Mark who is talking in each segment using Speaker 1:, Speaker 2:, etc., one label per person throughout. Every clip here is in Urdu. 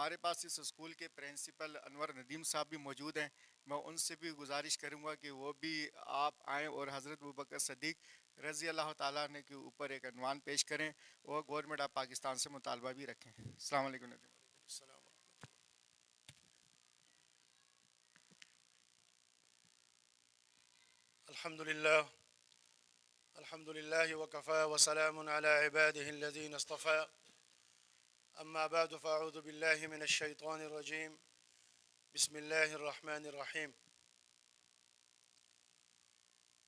Speaker 1: ہمارے پاس اس اسکول کے پرنسپل انور ندیم صاحب بھی موجود ہیں. میں ان سے بھی گزارش کروں گا کہ وہ بھی آپ آئیں اور حضرت ابوبکر صدیق رضی اللہ تعالیٰ عنہ کے اوپر ایک عنوان پیش کریں اور گورنمنٹ آف پاکستان سے مطالبہ بھی رکھیں. السلام علیکم ندیم.
Speaker 2: الحمد لله وكفى وسلام على عباده الذين اصطفى أما بعد فأعوذ بالله من الشيطان الرجيم بسم الله الرحمن الرحيم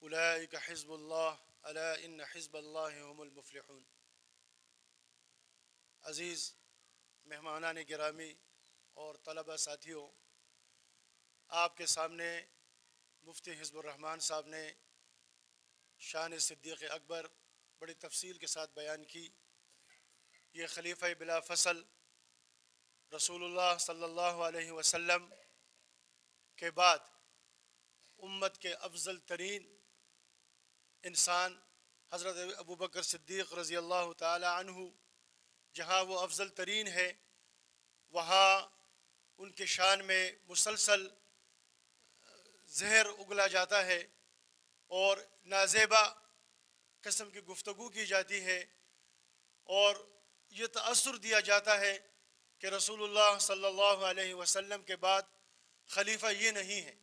Speaker 2: أولئك حزب الله ألا إن حزب الله هم المفلحون. عزیز مہمانان گرامی اور طلبہ ساتھیوں، آپ کے سامنے مفتی حزب الرحمان صاحب نے شان صدیق اکبر بڑی تفصیل کے ساتھ بیان کی. یہ خلیفہ بلا فصل رسول اللہ صلی اللہ علیہ وسلم کے بعد امت کے افضل ترین انسان حضرت ابوبکر صدیق رضی اللہ تعالی عنہ، جہاں وہ افضل ترین ہے وہاں ان کے شان میں مسلسل زہر اگلا جاتا ہے اور نازیبا قسم کی گفتگو کی جاتی ہے اور یہ تأثر دیا جاتا ہے کہ رسول اللہ صلی اللہ علیہ وسلم کے بعد خلیفہ یہ نہیں ہے.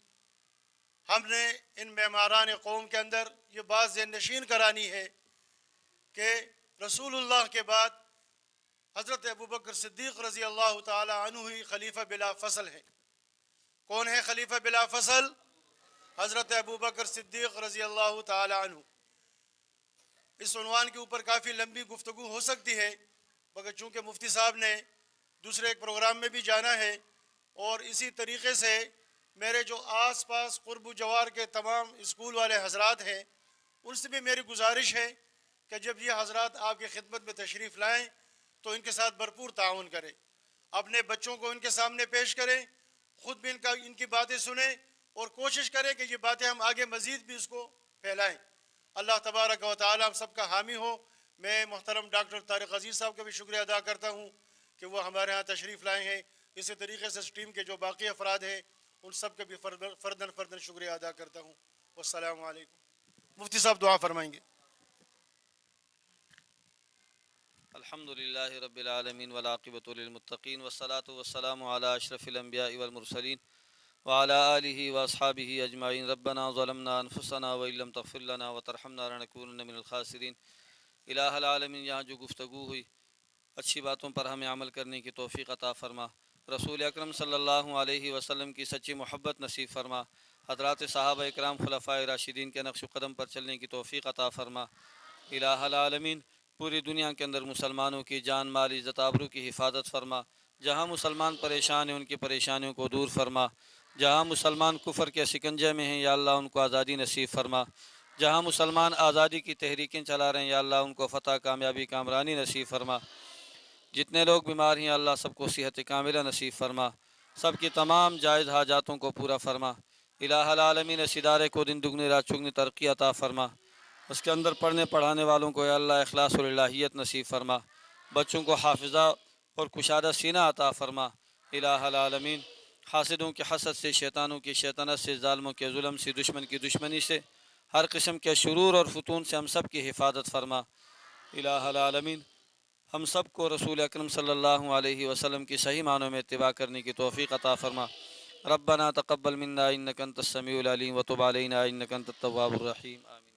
Speaker 2: ہم نے ان معماران قوم کے اندر یہ بات ذہن نشین کرانی ہے کہ رسول اللہ کے بعد حضرت ابوبکر صدیق رضی اللہ تعالی عنہ ہی خلیفہ بلا فصل ہے. کون ہے خلیفہ بلا فصل؟ حضرت ابوبکر صدیق رضی اللہ تعالی عنہ. اس عنوان کے اوپر کافی لمبی گفتگو ہو سکتی ہے، مگر چونکہ مفتی صاحب نے دوسرے ایک پروگرام میں بھی جانا ہے اور اسی طریقے سے میرے جو آس پاس قرب و جوار کے تمام اسکول والے حضرات ہیں ان سے بھی میری گزارش ہے کہ جب یہ حضرات آپ کی خدمت میں تشریف لائیں تو ان کے ساتھ بھرپور تعاون کریں، اپنے بچوں کو ان کے سامنے پیش کریں، خود بھی ان کی باتیں سنیں اور کوشش کریں کہ یہ باتیں ہم آگے مزید بھی اس کو پھیلائیں. اللہ تبارک و تعالی ہم سب کا حامی ہو. میں محترم ڈاکٹر طارق عزیز صاحب کا بھی شکریہ ادا کرتا ہوں کہ وہ ہمارے ہاں تشریف لائے ہیں. اسی طریقے سے اس ٹیم کے جو باقی افراد ہیں ان سب کا بھی فرداً شکریہ ادا کرتا ہوں. والسلام علیکم. مفتی صاحب دعا فرمائیں گے.
Speaker 3: الحمد للہ رب العالمین والعاقبۃ للمتقین والصلاة والسلام علی اشرف الانبیاء والمرسلین وعلی آلہ واصحابہ اجمعین. ربنا ظلمنا انفسنا وان لم تغفر لنا وترحمنا لنکونن من الخاسرین. الہ العالمین، یہاں جو گفتگو ہوئی اچھی باتوں پر ہمیں عمل کرنے کی توفیق عطا فرما. رسول اکرم صلی اللہ علیہ وسلم کی سچی محبت نصیب فرما. حضرات صحابہ اکرام خلفائے راشدین کے نقش و قدم پر چلنے کی توفیق عطا فرما. الہ العالمین، پوری دنیا کے اندر مسلمانوں کی جان مال عزت آبرو کی حفاظت فرما. جہاں مسلمان پریشان ہیں ان کی پریشانیوں کو دور فرما. جہاں مسلمان کفر کے سکنجے میں ہیں یا اللہ ان کو آزادی نصیب فرما. جہاں مسلمان آزادی کی تحریکیں چلا رہے ہیں یا اللہ ان کو فتح کامیابی کامرانی نصیب فرما. جتنے لوگ بیمار ہیں اللہ سب کو صحت کاملہ نصیب فرما. سب کی تمام جائز حاجاتوں کو پورا فرما. الہ العالمین، اس ادارے کو دن دگنی رات چگنی ترقی عطا فرما. اس کے اندر پڑھنے پڑھانے والوں کو یا اللہ اخلاص و الہیت نصیب فرما. بچوں کو حافظہ اور کشادہ سینہ عطا فرما. الہ العالمین، حاسدوں کے حسد سے، شیطانوں کی شیطنت سے، ظالموں کے ظلم سے، دشمن کی دشمنی سے، ہر قسم کے شرور اور فتون سے ہم سب کی حفاظت فرما. الہ العالمین، ہم سب کو رسول اکرم صلی اللہ علیہ وسلم کی صحیح معنوں میں اتباع کرنے کی توفیق عطا فرما. ربنا تقبل منا انک انت السمیع العلیم وتب علینا انک انت التواب الرحیم. آمین.